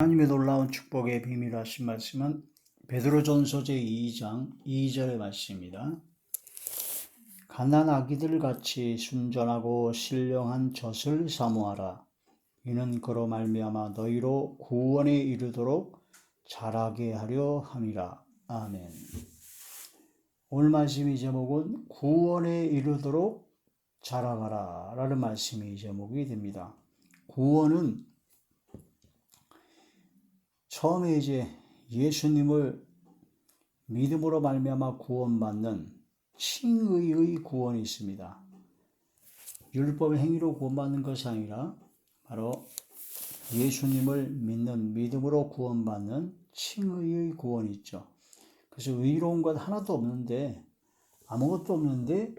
하나님의 놀라운 축복의 비밀 하신 말씀은 베드로전서 제2장 2절의 말씀입니다. 갓난 아기들 같이 순전하고 신령한 젖을 사모하라. 이는 그로 말미암아 너희로 구원에 이르도록 자라게 하려 함이라. 아멘. 오늘 말씀의 제목은 구원에 이르도록 자라가라 라는 말씀이 제목이 됩니다. 구원은 처음에 예수님을 믿음으로 말미암아 구원받는 칭의의 구원이 있습니다. 율법의 행위로 구원받는 것이 아니라 바로 예수님을 믿는 믿음으로 구원받는 칭의의 구원이 있죠. 그래서 의로운 것 하나도 없는데, 아무것도 없는데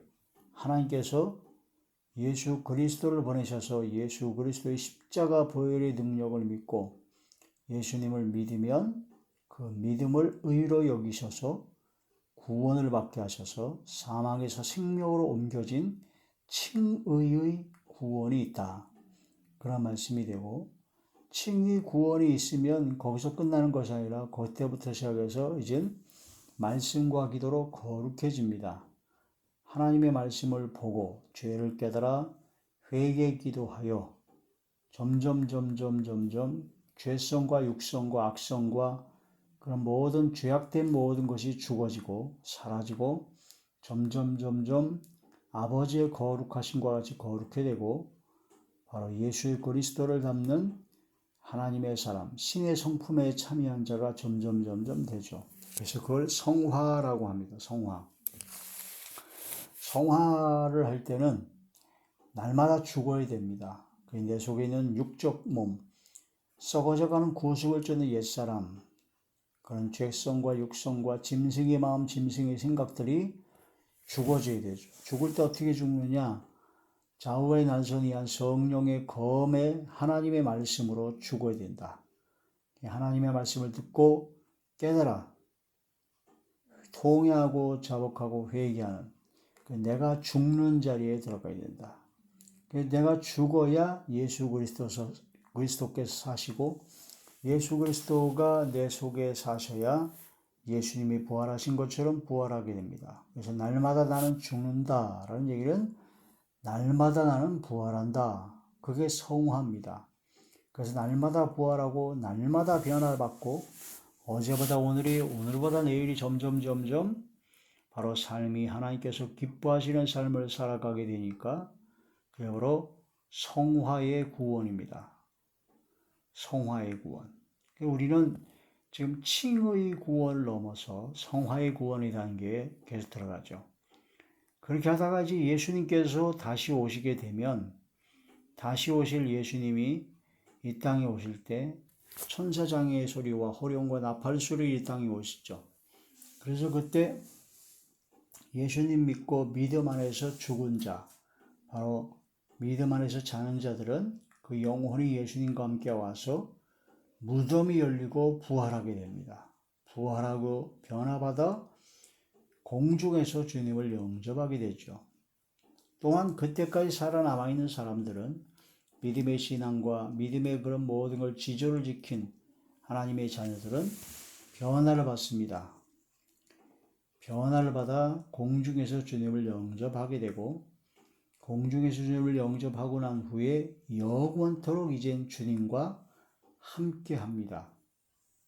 하나님께서 예수 그리스도를 보내셔서 예수 그리스도의 십자가 보혈의 능력을 믿고 예수님을 믿으면 그 믿음을 의로 여기셔서 구원을 받게 하셔서 사망에서 생명으로 옮겨진 칭의의 구원이 있다. 그런 말씀이 되고, 칭의 구원이 있으면 거기서 끝나는 것이 아니라 그때부터 시작해서 이젠 말씀과 기도로 거룩해집니다. 하나님의 말씀을 보고 죄를 깨달아 회개 기도하여 점점 죄성과 육성과 악성과 그런 모든 죄악된 모든 것이 죽어지고 사라지고 점점 아버지의 거룩하심과 같이 거룩해 되고 바로 예수 그리스도를 닮는 하나님의 사람, 신의 성품에 참여한 자가 점점 되죠. 그래서 그걸 성화라고 합니다. 성화를 할 때는 날마다 죽어야 됩니다. 내 속에 있는 육적 몸, 썩어져가는 구속을 쫓는 옛사람, 그런 죄성과 육성과 짐승의 마음, 짐승의 생각들이 죽어져야 되죠. 죽을 때 어떻게 죽느냐? 좌우의 난선이 한 성령의 검에 하나님의 말씀으로 죽어야 된다. 하나님의 말씀을 듣고 깨달아 통회하고 자복하고 회개하는 내가 죽는 자리에 들어가야 된다. 내가 죽어야 예수 그리스도께서 사시고 예수 그리스도가 내 속에 사셔야 예수님이 부활하신 것처럼 부활하게 됩니다. 그래서 날마다 나는 죽는다라는 얘기는 날마다 나는 부활한다. 그게 성화입니다. 그래서 날마다 부활하고 날마다 변화받고 어제보다 오늘이 오늘보다 내일이 점점 바로 삶이 하나님께서 기뻐하시는 삶을 살아가게 되니까 그게 바로 성화의 구원입니다. 성화의 구원. 우리는 지금 칭의 구원을 넘어서 성화의 구원의 단계에 계속 들어가죠. 그렇게 하다가 이제 예수님께서 다시 오시게 되면 다시 오실 예수님이 이 땅에 오실 때 천사장의 소리와 호령과 나팔 소리 이 땅에 오시죠. 그래서 그때 예수님 믿고 믿음 안에서 죽은 자, 바로 믿음 안에서 자는 자들은 그 영혼이 예수님과 함께 와서 무덤이 열리고 부활하게 됩니다. 부활하고 변화받아 공중에서 주님을 영접하게 되죠. 또한 그때까지 살아남아 있는 사람들은 믿음의 신앙과 믿음의 그런 모든 걸 지조를 지킨 하나님의 자녀들은 변화를 받습니다. 변화를 받아 공중에서 주님을 영접하게 되고 공중에서 주님을 영접하고 난 후에 영원토록 이젠 주님과 함께 합니다.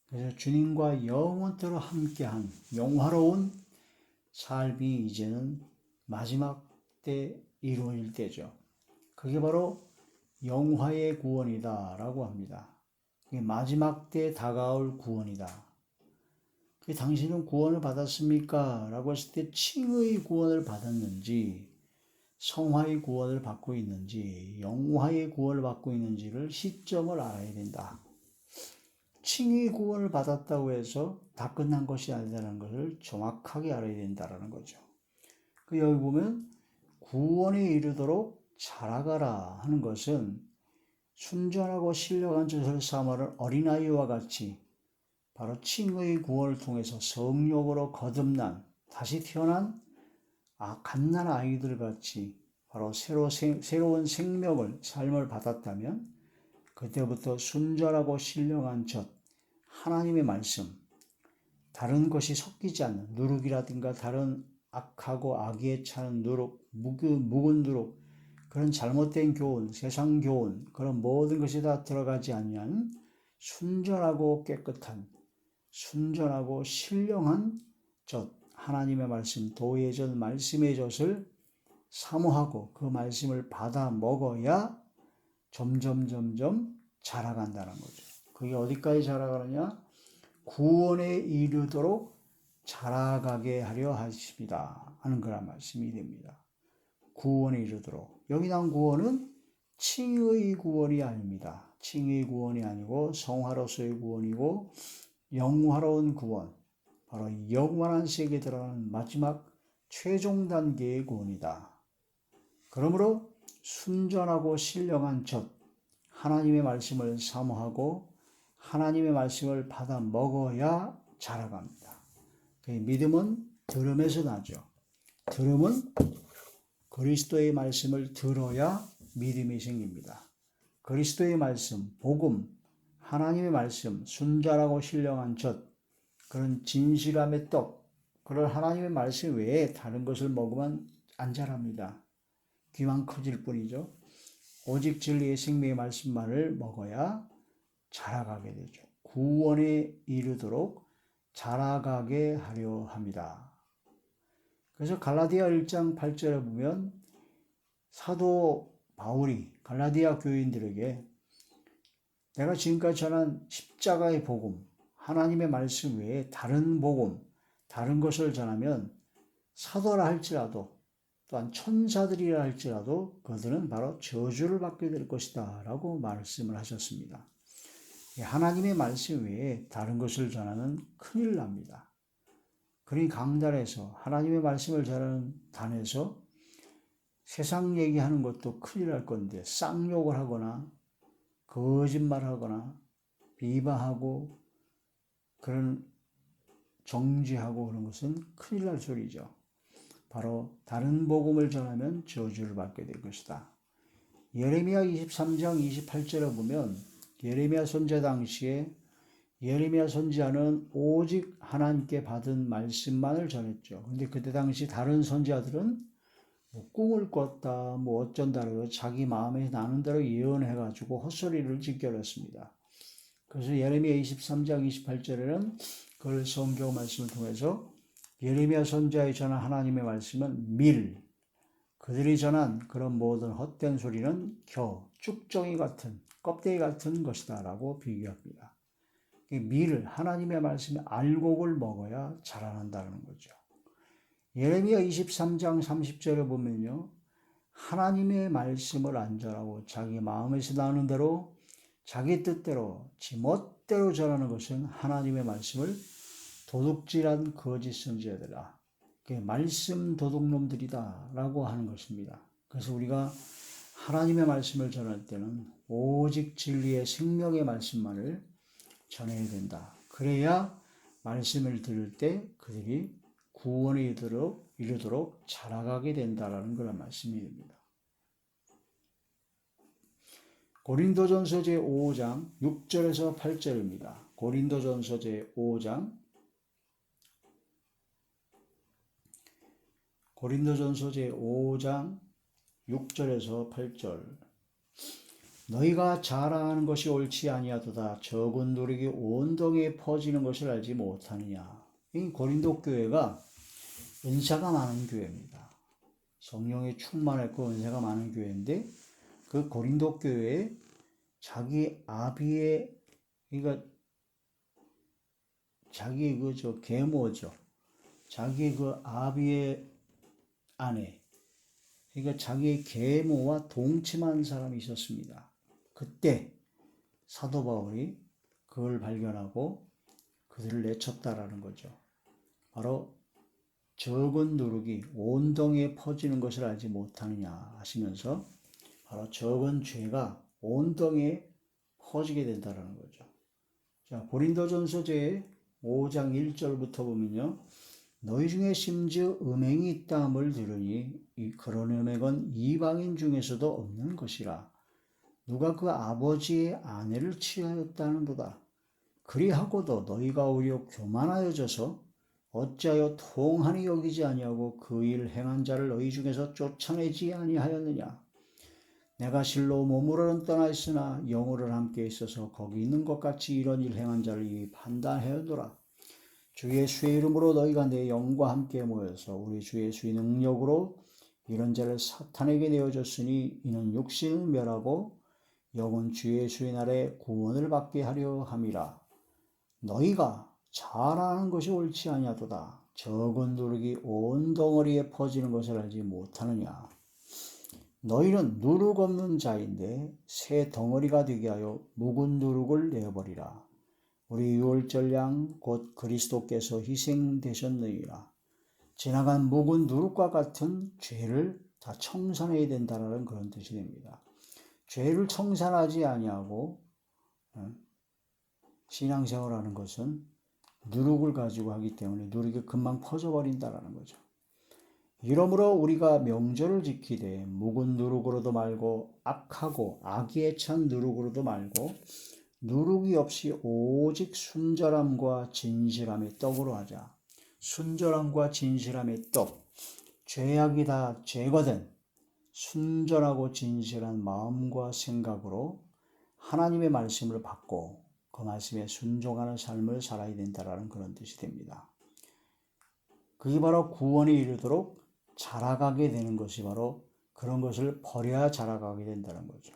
그래서 주님과 영원토록 함께한 영화로운 삶이 이제는 마지막 때 이루어질 때죠. 그게 바로 영화의 구원이다 라고 합니다. 그게 마지막 때 다가올 구원이다. 당신은 구원을 받았습니까? 라고 했을 때 칭의 구원을 받았는지 성화의 구원을 받고 있는지 영화의 구원을 받고 있는지를 시점을 알아야 된다. 칭의 구원을 받았다고 해서 다 끝난 것이 아니라는 것을 정확하게 알아야 된다는 거죠. 여기 보면 구원에 이르도록 자라가라 하는 것은 순전하고 신령한 젖을 사모하는 어린아이와 같이 바로 칭의 구원을 통해서 성령으로 거듭난 다시 태어난 갓난 아이들 같이 바로 새로운 삶을 받았다면 그때부터 순전하고 신령한 젖, 하나님의 말씀, 다른 것이 섞이지 않는 누룩이라든가 다른 악하고 악의에 차는 누룩, 묵은 누룩, 그런 잘못된 교훈, 세상 교훈, 그런 모든 것이 다 들어가지 아니한 순전하고 깨끗한, 순전하고 신령한 젖, 하나님의 말씀, 도의 젖, 말씀의 젖을 사모하고 그 말씀을 받아 먹어야 점점 자라간다는 거죠. 그게 어디까지 자라가느냐? 구원에 이르도록 자라가게 하려 하십니다 하는 그런 말씀이 됩니다. 구원에 이르도록. 여기 나온 구원은 칭의 구원이 아닙니다. 칭의 구원이 아니고 성화로서의 구원이고 영화로운 구원, 바로 영원한 세계에 들어가는 마지막 최종 단계의 구원이다. 그러므로 순전하고 신령한 젖, 하나님의 말씀을 사모하고 하나님의 말씀을 받아 먹어야 자라갑니다. 믿음은 들음에서 나죠. 들음은 그리스도의 말씀을 들어야 믿음이 생깁니다. 그리스도의 말씀, 복음, 하나님의 말씀, 순전하고 신령한 젖, 그런 진실함의 떡, 그런 하나님의 말씀 외에 다른 것을 먹으면 안 자랍니다. 귀만 커질 뿐이죠. 오직 진리의 생명의 말씀만을 먹어야 자라가게 되죠. 구원에 이르도록 자라가게 하려 합니다. 그래서 갈라디아 1장 8절에 보면 사도 바울이 갈라디아 교인들에게 내가 지금까지 전한 십자가의 복음, 하나님의 말씀 외에 다른 복음, 다른 것을 전하면 사도라 할지라도 또한 천사들이라 할지라도 그들은 바로 저주를 받게 될 것이다 라고 말씀을 하셨습니다. 하나님의 말씀 외에 다른 것을 전하면 큰일 납니다. 그러니 강단에서 하나님의 말씀을 전하는 단에서 세상 얘기하는 것도 큰일 날 건데 쌍욕을 하거나 거짓말하거나 비방하고 그런 정죄하고 그런 것은 큰일 날 소리죠. 바로 다른 복음을 전하면 저주를 받게 될 것이다. 예레미야 23장 28절에 보면 예레미야 선지자 당시에 예레미야 선지자는 오직 하나님께 받은 말씀만을 전했죠. 근데 그때 당시 다른 선지자들은 뭐 꿈을 꿨다, 뭐 어쩐다, 자기 마음에 나는 대로 예언해가지고 헛소리를 짓겨냈습니다. 그래서 예레미야 23장 28절에는 그걸 성경 말씀을 통해서 예레미야 선지자의 전한 하나님의 말씀은 밀, 그들이 전한 그런 모든 헛된 소리는 쭉정이 같은, 껍데기 같은 것이다 라고 비교합니다. 밀, 하나님의 말씀의 알곡을 먹어야 자라난다는 거죠. 예레미야 23장 30절에 보면요, 하나님의 말씀을 안 전하고 자기 마음에서 나오는 대로 자기 뜻대로 지 멋대로 전하는 것은 하나님의 말씀을 도둑질한 거짓 선지자들아, 말씀 도둑놈들이다 라고 하는 것입니다. 그래서 우리가 하나님의 말씀을 전할 때는 오직 진리의 생명의 말씀만을 전해야 된다. 그래야 말씀을 들을 때 그들이 구원에 이르도록 자라가게 된다라는 그런 말씀이 됩니다. 고린도전서 제5장 6절에서 8절입니다. 고린도전서 제5장 고린도전서 제5장 6절에서 8절. 너희가 자랑하는 것이 옳지 아니하도다. 적은 누룩이 온 동에 퍼지는 것을 알지 못하느냐. 이 고린도 교회가 은사가 많은 교회입니다. 성령에 충만했고 은사가 많은 교회인데 그 고린도 교회에 자기 아비의 그러니까 자기 계모죠. 자기 아비의 아내, 그러니까 자기의 계모와 동침한 사람이 있었습니다. 그때 사도 바울이 그걸 발견하고 그들을 내쳤다라는 거죠. 바로 적은 누룩이 온 동에 퍼지는 것을 알지 못하느냐 하시면서 바로 적은 죄가 온 동에 퍼지게 된다라는 거죠. 자, 고린도전서 제5장 1절부터 보면요. 너희 중에 심지어 음행이 있다 함을 들으니 그런 음행은 이방인 중에서도 없는 것이라. 누가 그 아버지의 아내를 취하였다는도다. 그리하고도 너희가 오히려 교만하여져서 어찌하여 통하니 여기지 아니하고 그 일 행한 자를 너희 중에서 쫓아내지 아니하였느냐. 내가 실로 몸으로는 떠나 있으나 영으로는 함께 있어서 거기 있는 것 같이 이런 일 행한 자를 이미 판단하였노라. 주 예수의 이름으로 너희가 내 영과 함께 모여서 우리 주 예수의 능력으로 이런 자를 사탄에게 내어줬으니 이는 육신을 멸하고 영은 주 예수의 날에 구원을 받게 하려 함이라. 너희가 잘하는 것이 옳지 아니하도다. 적은 누룩이 온 덩어리에 퍼지는 것을 알지 못하느냐. 너희는 누룩 없는 자인데 새 덩어리가 되게 하여 묵은 누룩을 내어버리라. 우리 유월절 양 곧 그리스도께서 희생되셨느니라. 지나간 묵은 누룩과 같은 죄를 다 청산해야 된다는 그런 뜻이 됩니다. 죄를 청산하지 아니하고 신앙생활하는 것은 누룩을 가지고 하기 때문에 누룩이 금방 퍼져버린다는 거죠. 이러므로 우리가 명절을 지키되 묵은 누룩으로도 말고 악하고 악에 찬 누룩으로도 말고 누룩이 없이 오직 순절함과 진실함의 떡으로 하자. 순절함과 진실함의 떡, 죄악이 다 제거된 순전하고 진실한 마음과 생각으로 하나님의 말씀을 받고 그 말씀에 순종하는 삶을 살아야 된다는 그런 뜻이 됩니다. 그게 바로 구원에 이르도록 자라가게 되는 것이 바로 그런 것을 버려야 자라가게 된다는 거죠.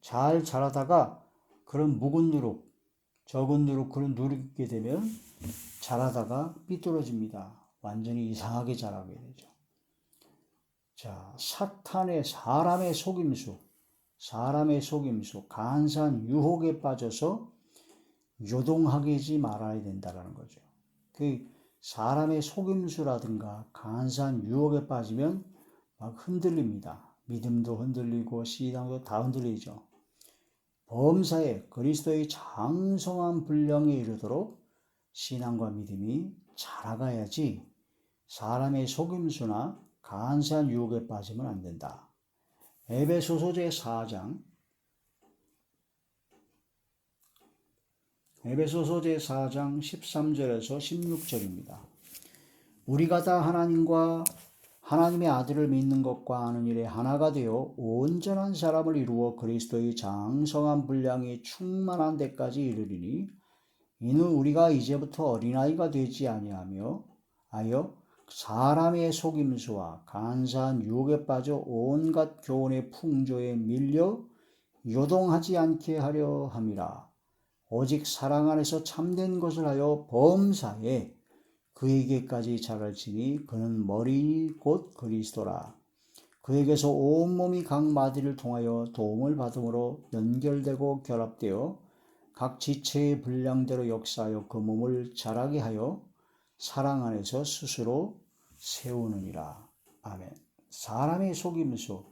잘 자라다가 그런 묵은 누룩, 적은 누룩, 그런 누룩이 있게 되면 자라다가 삐뚤어집니다. 완전히 이상하게 자라게 되죠. 자, 사람의 속임수, 간사한 유혹에 빠져서 요동하지 말아야 된다는 거죠. 그 사람의 속임수라든가 간사한 유혹에 빠지면 막 흔들립니다. 믿음도 흔들리고 신앙도 다 흔들리죠. 범사에 그리스도의 장성한 분량에 이르도록 신앙과 믿음이 자라가야지 사람의 속임수나 간사한 유혹에 빠지면 안 된다. 에베소서 제4장 13절에서 16절입니다. 우리가 다 하나님의 아들을 믿는 것과 아는 일에 하나가 되어 온전한 사람을 이루어 그리스도의 장성한 분량이 충만한 데까지 이르리니 이는 우리가 이제부터 어린아이가 되지 아니하며 사람의 속임수와 간사한 유혹에 빠져 온갖 교훈의 풍조에 밀려 요동하지 않게 하려 함이라. 오직 사랑 안에서 참된 것을 하여 범사에 그에게까지 자랄지니 그는 머리 곧 그리스도라. 그에게서 온몸이 각 마디를 통하여 도움을 받음으로 연결되고 결합되어 각 지체의 분량대로 역사하여 그 몸을 자라게 하여 사랑 안에서 스스로 세우느니라. 아멘. 사람의 속임수,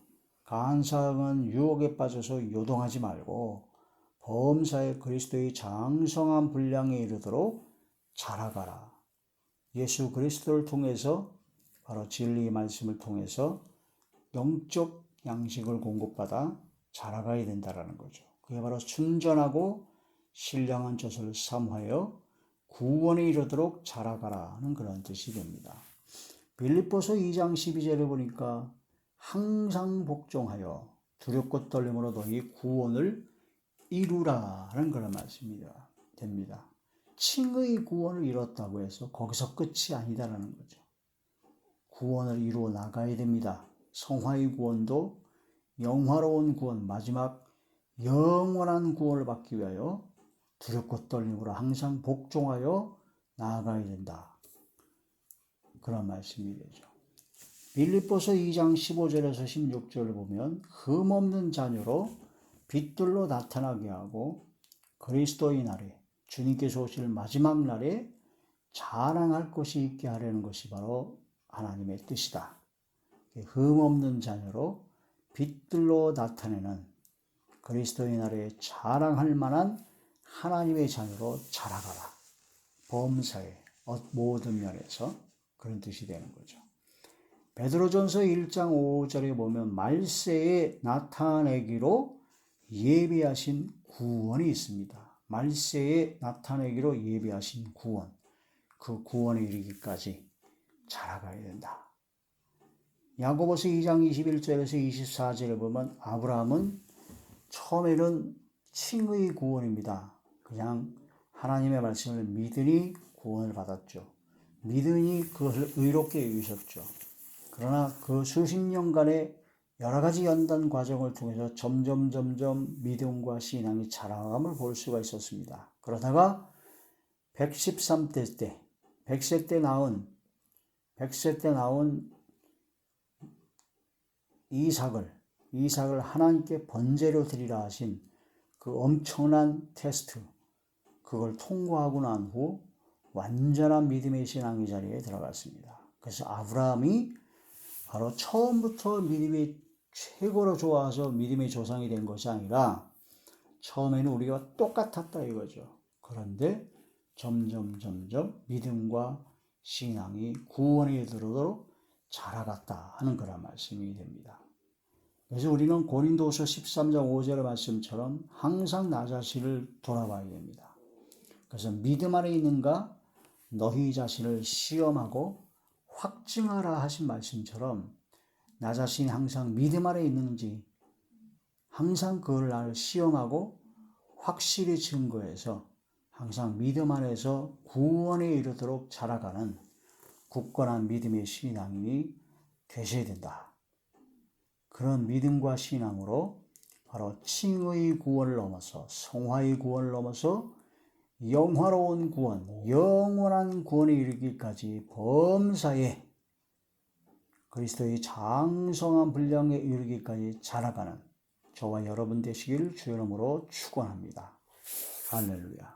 간사한 유혹에 빠져서 요동하지 말고 범사에 그리스도의 장성한 분량에 이르도록 자라가라. 예수 그리스도를 통해서 바로 진리의 말씀을 통해서 영적 양식을 공급받아 자라가야 된다는 거죠. 그게 바로 순전하고 신령한 젖을 삼하여 구원에 이르도록 자라가라는 그런 뜻이 됩니다. 빌립보서 2장 12절에 보니까 항상 복종하여 두렵고 떨림으로 너희 구원을 이루라는 그런 말씀이 됩니다. 칭의 구원을 이뤘다고 해서 거기서 끝이 아니다라는 거죠. 구원을 이루어 나가야 됩니다. 성화의 구원도 영화로운 구원, 마지막 영원한 구원을 받기 위하여 두렵고 떨림으로 항상 복종하여 나아가야 된다. 그런 말씀이 되죠. 빌립보서 2장 15절에서 16절을 보면 흠없는 자녀로 빛들로 나타나게 하고 그리스도의 날에 주님께서 오실 마지막 날에 자랑할 것이 있게 하려는 것이 바로 하나님의 뜻이다. 흠없는 자녀로 빛들로 나타내는 그리스도의 날에 자랑할 만한 하나님의 자녀로 자라가라. 범사에 모든 면에서 그런 뜻이 되는 거죠. 베드로전서 1장 5절에 보면 말세에 나타내기로 예비하신 구원이 있습니다. 말세에 나타내기로 예비하신 구원, 그 구원에 이르기까지 자라가야 된다. 야고보서 2장 21절에서 24절을 보면 아브라함은 처음에는 칭의 구원입니다. 그냥 하나님의 말씀을 믿으니 구원을 받았죠. 믿으니 그것을 의롭게 여기셨죠. 그러나 그 수십 년간의 여러 가지 연단 과정을 통해서 점점 믿음과 신앙이 자라감을 볼 수가 있었습니다. 그러다가 113세 때, 100세 때 낳은 이삭을 하나님께 번제로 드리라 하신 그 엄청난 테스트, 그걸 통과하고 난 후 완전한 믿음의 신앙의 자리에 들어갔습니다. 그래서 아브라함이 바로 처음부터 믿음이 최고로 좋아서 믿음의 조상이 된 것이 아니라 처음에는 우리가 똑같았다 이거죠. 그런데 점점 믿음과 신앙이 구원에 이르도록 자라갔다 하는 그런 말씀이 됩니다. 그래서 우리는 고린도후서 13장 5절의 말씀처럼 항상 나 자신을 돌아봐야 됩니다. 그래서 믿음 안에 있는가 너희 자신을 시험하고 확증하라 하신 말씀처럼 나 자신이 항상 믿음 안에 있는지 항상 그걸 나를 시험하고 확실히 증거해서 항상 믿음 안에서 구원에 이르도록 자라가는 굳건한 믿음의 신앙인이 되셔야 된다. 그런 믿음과 신앙으로 바로 칭의 구원을 넘어서 성화의 구원을 넘어서 영화로운 구원, 영원한 구원에 이르기까지 범사에 그리스도의 장성한 분량에 이르기까지 자라가는 저와 여러분 되시기를 주의 이름으로 축원합니다. 할렐루야.